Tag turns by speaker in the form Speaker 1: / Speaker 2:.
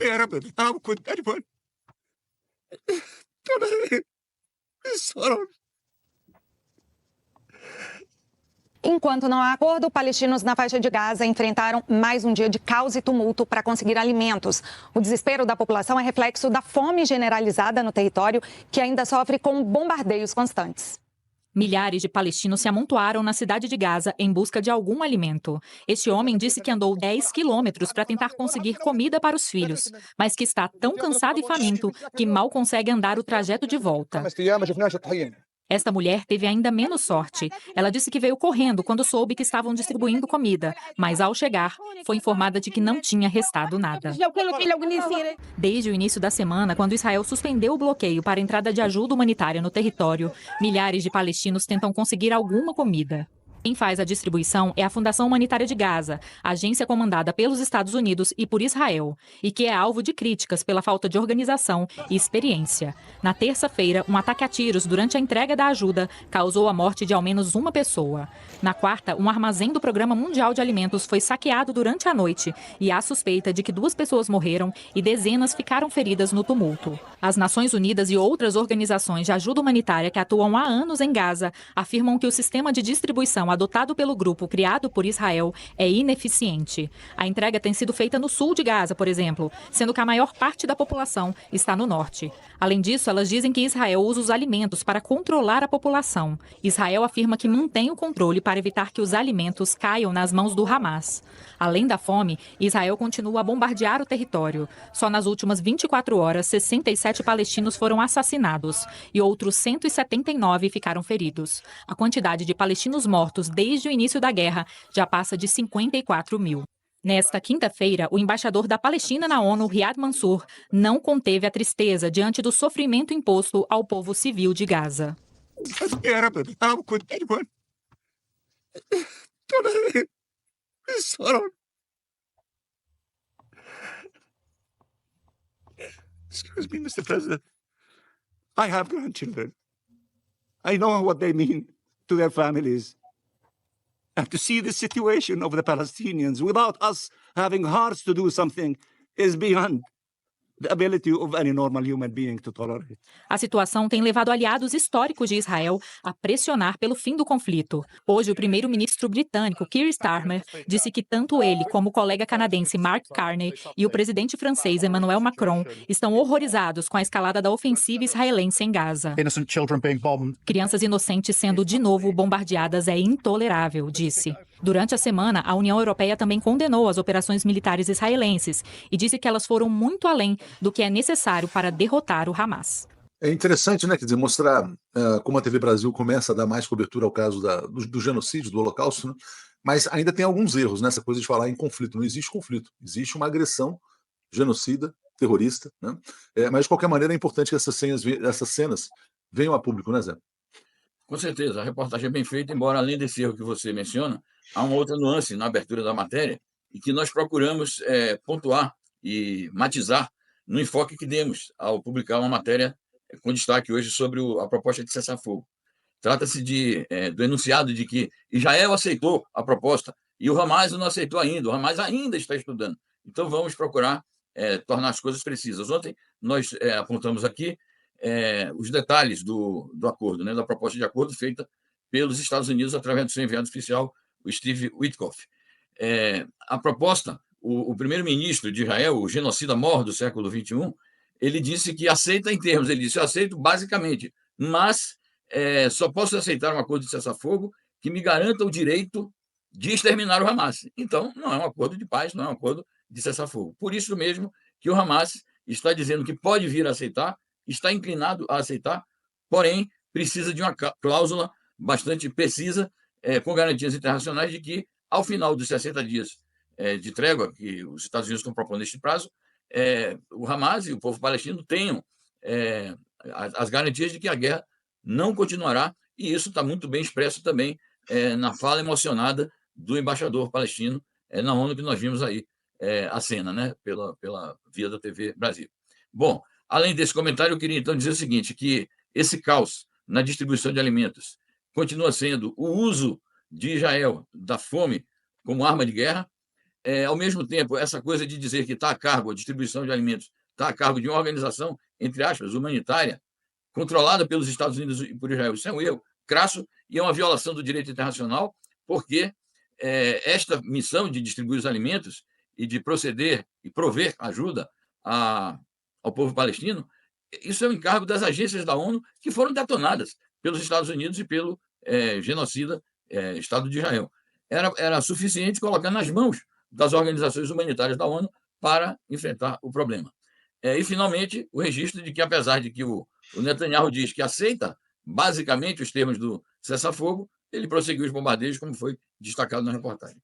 Speaker 1: يا رب دعمكم دايما.
Speaker 2: Enquanto não há acordo, palestinos na faixa de Gaza enfrentaram mais um dia de caos e tumulto para conseguir alimentos. O desespero da população é reflexo da fome generalizada no território, que ainda sofre com bombardeios constantes.
Speaker 3: Milhares de palestinos se amontoaram na cidade de Gaza em busca de algum alimento. Este homem disse que andou 10 quilômetros para tentar conseguir comida para os filhos, mas que está tão cansado e faminto que mal consegue andar o trajeto de volta. Esta mulher teve ainda menos sorte. Ela disse que veio correndo quando soube que estavam distribuindo comida, mas ao chegar, foi informada de que não tinha restado nada. Desde o início da semana, quando Israel suspendeu o bloqueio para a entrada de ajuda humanitária no território, milhares de palestinos tentam conseguir alguma comida. Quem faz a distribuição é a Fundação Humanitária de Gaza, agência comandada pelos Estados Unidos e por Israel, e que é alvo de críticas pela falta de organização e experiência. Na terça-feira, um ataque a tiros durante a entrega da ajuda causou a morte de ao menos uma pessoa. Na quarta, um armazém do Programa Mundial de Alimentos foi saqueado durante a noite e há suspeita de que 2 pessoas morreram e dezenas ficaram feridas no tumulto. As Nações Unidas e outras organizações de ajuda humanitária que atuam há anos em Gaza afirmam que o sistema de distribuição adotado pelo grupo criado por Israel é ineficiente. A entrega tem sido feita no sul de Gaza, por exemplo, sendo que a maior parte da população está no norte. Além disso, elas dizem que Israel usa os alimentos para controlar a população. Israel afirma que mantém o controle para evitar que os alimentos caiam nas mãos do Hamas. Além da fome, Israel continua a bombardear o território. Só nas últimas 24 horas, 67 palestinos foram assassinados e outros 179 ficaram feridos. A quantidade de palestinos mortos desde o início da guerra já passa de 54 mil. Nesta quinta-feira, o embaixador da Palestina na ONU, Riyad Mansour, não conteve a tristeza diante do sofrimento imposto ao povo civil de Gaza.
Speaker 1: Excuse me, Mr. President. I have grandchildren. I know what they mean to their families. And to see the situation of the Palestinians without us having hearts to do something is beyond the ability of any normal human being to tolerate.
Speaker 3: A situação tem levado aliados históricos de Israel a pressionar pelo fim do conflito. Hoje, o primeiro-ministro britânico Keir Starmer disse que tanto ele como o colega canadense Mark Carney e o presidente francês Emmanuel Macron estão horrorizados com a escalada da ofensiva israelense em Gaza. Crianças inocentes sendo de novo bombardeadas é intolerável, disse. Durante a semana, a União Europeia também condenou as operações militares israelenses e disse que elas foram muito além do que é necessário para derrotar o Hamas.
Speaker 4: É interessante, né, quer dizer, mostrar como a TV Brasil começa a dar mais cobertura ao caso do genocídio, do Holocausto, né? Mas ainda tem alguns erros nessa coisa de falar em conflito. Não existe conflito, existe uma agressão genocida, terrorista, né? Mas, de qualquer maneira, é importante que essas cenas venham a público, né, Zé?
Speaker 5: Com certeza, a reportagem é bem feita, embora além desse erro que você menciona, há uma outra nuance na abertura da matéria e que nós procuramos pontuar e matizar no enfoque que demos ao publicar uma matéria com destaque hoje sobre a proposta de cessar-fogo. Trata-se do enunciado de que Israel aceitou a proposta e o Hamas não aceitou ainda, o Hamas ainda está estudando. Então vamos procurar tornar as coisas precisas. Ontem nós apontamos aqui os detalhes do acordo, né, da proposta de acordo feita pelos Estados Unidos através do seu enviado oficial, o Steve Witkoff. A proposta, o primeiro-ministro de Israel, o genocida mor do século XXI, ele disse que aceita em termos, ele disse, eu aceito basicamente, mas só posso aceitar um acordo de cessar-fogo que me garanta o direito de exterminar o Hamas. Então, não é um acordo de paz, não é um acordo de cessar-fogo. Por isso mesmo que o Hamas está dizendo que pode vir a aceitar, está inclinado a aceitar, porém precisa de uma cláusula bastante precisa, com garantias internacionais de que, ao final dos 60 dias de trégua que os Estados Unidos estão propondo neste prazo, o Hamas e o povo palestino tenham as garantias de que a guerra não continuará, e isso está muito bem expresso também na fala emocionada do embaixador palestino na ONU, que nós vimos aí a cena, né, pela via da TV Brasil. Bom, além desse comentário, eu queria então dizer o seguinte, que esse caos na distribuição de alimentos continua sendo o uso de Israel da fome como arma de guerra, Ao mesmo tempo, essa coisa de dizer que está a cargo, a distribuição de alimentos está a cargo de uma organização, entre aspas, humanitária, controlada pelos Estados Unidos e por Israel. Isso é um erro crasso e é uma violação do direito internacional, porque esta missão de distribuir os alimentos e de proceder e prover ajuda ao povo palestino, isso é um encargo das agências da ONU que foram detonadas pelos Estados Unidos e pelo genocida Estado de Israel. Era suficiente colocar nas mãos das organizações humanitárias da ONU para enfrentar o problema. E, finalmente, o registro de que, apesar de que o Netanyahu diz que aceita basicamente os termos do cessar-fogo, ele prosseguiu os bombardeios, como foi destacado na reportagem.